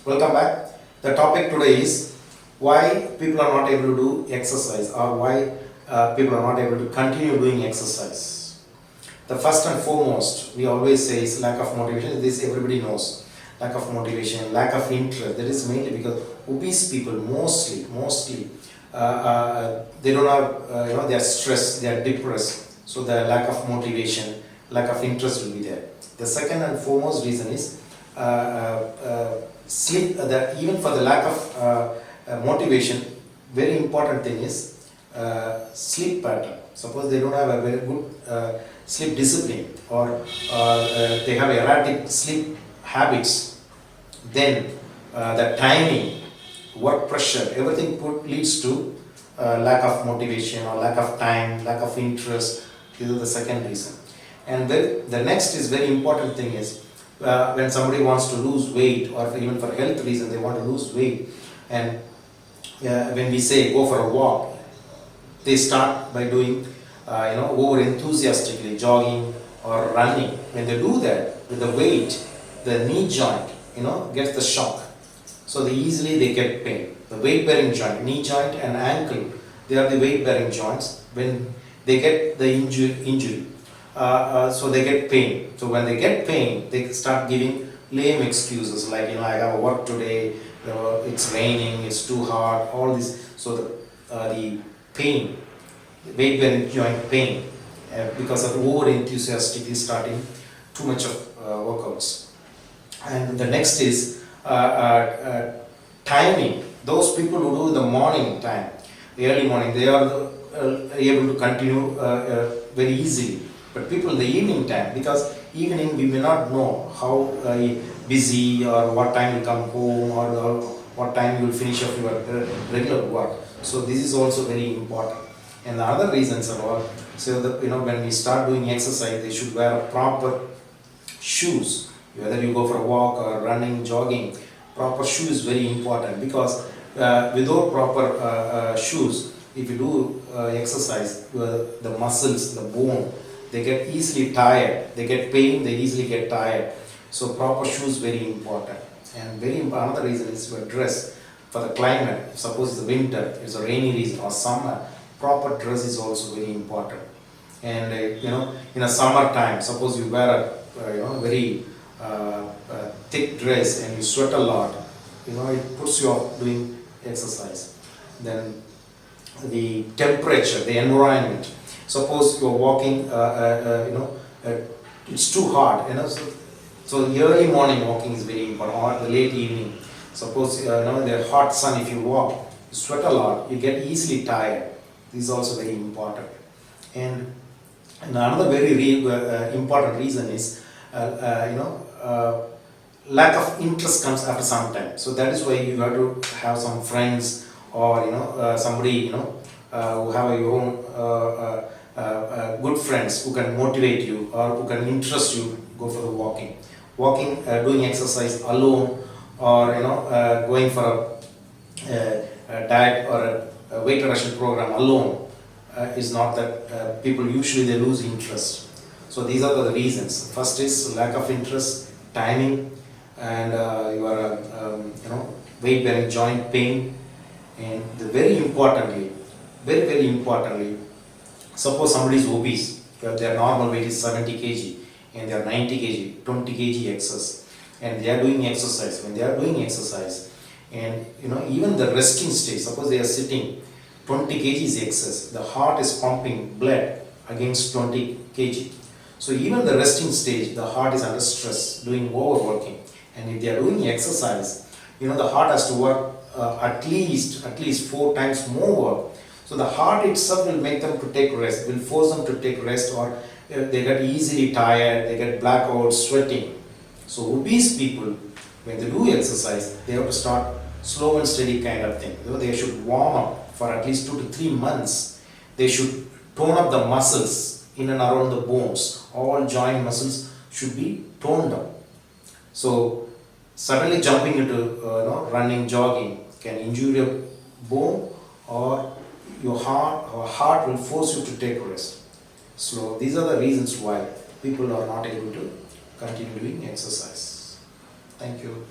Welcome back. The topic today is why people are not able to do exercise, or why people are not able to continue doing exercise. The first and foremost we always say is lack of motivation. This everybody knows. Lack of motivation, lack of interest. That is mainly because obese people mostly they don't have they are stressed, they are depressed. So the lack of motivation, lack of interest will be there. The second and foremost reason is sleep. Even for the lack of motivation, very important thing is sleep pattern. Suppose they don't have a very good sleep discipline, or they have erratic sleep habits, then the timing, work pressure, everything leads to lack of motivation or lack of time, lack of interest. This is the second reason. And then the next is very important thing is when somebody wants to lose weight, or even for health reason they want to lose weight, and when we say go for a walk, they start by doing over enthusiastically jogging or running. When they do that with the weight, the knee joint gets the shock, so they get pain. The weight bearing joint, knee joint and ankle, they are the weight bearing joints. When they get the injury, so they get pain. So when they get pain, they start giving lame excuses like I have work today, it's raining, it's too hot, all this. So the pain, the weight bearing joint pain, because of over enthusiastically starting too much of workouts. And the next is timing. Those people who do the morning time, early morning, they are able to continue very easily. But people in the evening time, because evening we may not know how busy or what time you come home, or what time you will finish up your regular work. So this is also very important. And the other reasons are all, so that when we start doing exercise, they should wear proper shoes. Whether you go for a walk or running, jogging, proper shoe is very important, because without proper shoes, if you do exercise, the muscles, the bone, they get easily tired, they get pain, they easily get tired. So proper shoes very important. And another reason is your dress for the climate. Suppose it's winter, it's a rainy season, or summer, proper dress is also very important. And in a summer time, suppose you wear a very thick dress and you sweat a lot, it puts you off doing exercise. Then the temperature, the environment. Suppose you're walking, it's too hot, so the early morning walking is very important, or the late evening. Suppose the hot sun, if you walk, you sweat a lot, you get easily tired. This is also very important. And another very important reason is lack of interest comes after some time. So that is why you have to have some friends, or somebody who have your own good friends who can motivate you or who can interest you go for the walking. Doing exercise alone, or going for a diet or a weight reduction program alone is not that. People usually they lose interest. So these are the reasons. First is lack of interest, timing, and your weight bearing joint pain. And very importantly, suppose somebody is obese, their normal weight is 70 kg and they are 90 kg, 20 kg excess, and they are doing exercise. When they are doing exercise, and even the resting stage, suppose they are sitting, 20 kg is excess, the heart is pumping blood against 20 kg. So even the resting stage, the heart is under stress, doing overworking. And if they are doing exercise, the heart has to work at least 4 times more work. So the heart itself will make them to take rest, will force them to take rest, or they get easily tired, they get blackouts, sweating. So obese people, when they do exercise, they have to start slow and steady kind of thing. They should warm up for at least 2 to 3 months. They should tone up the muscles in and around the bones. All joint muscles should be toned up. So suddenly jumping into running, jogging can injure your bone, or your heart will force you to take rest. So these are the reasons why people are not able to continue doing exercise. Thank you.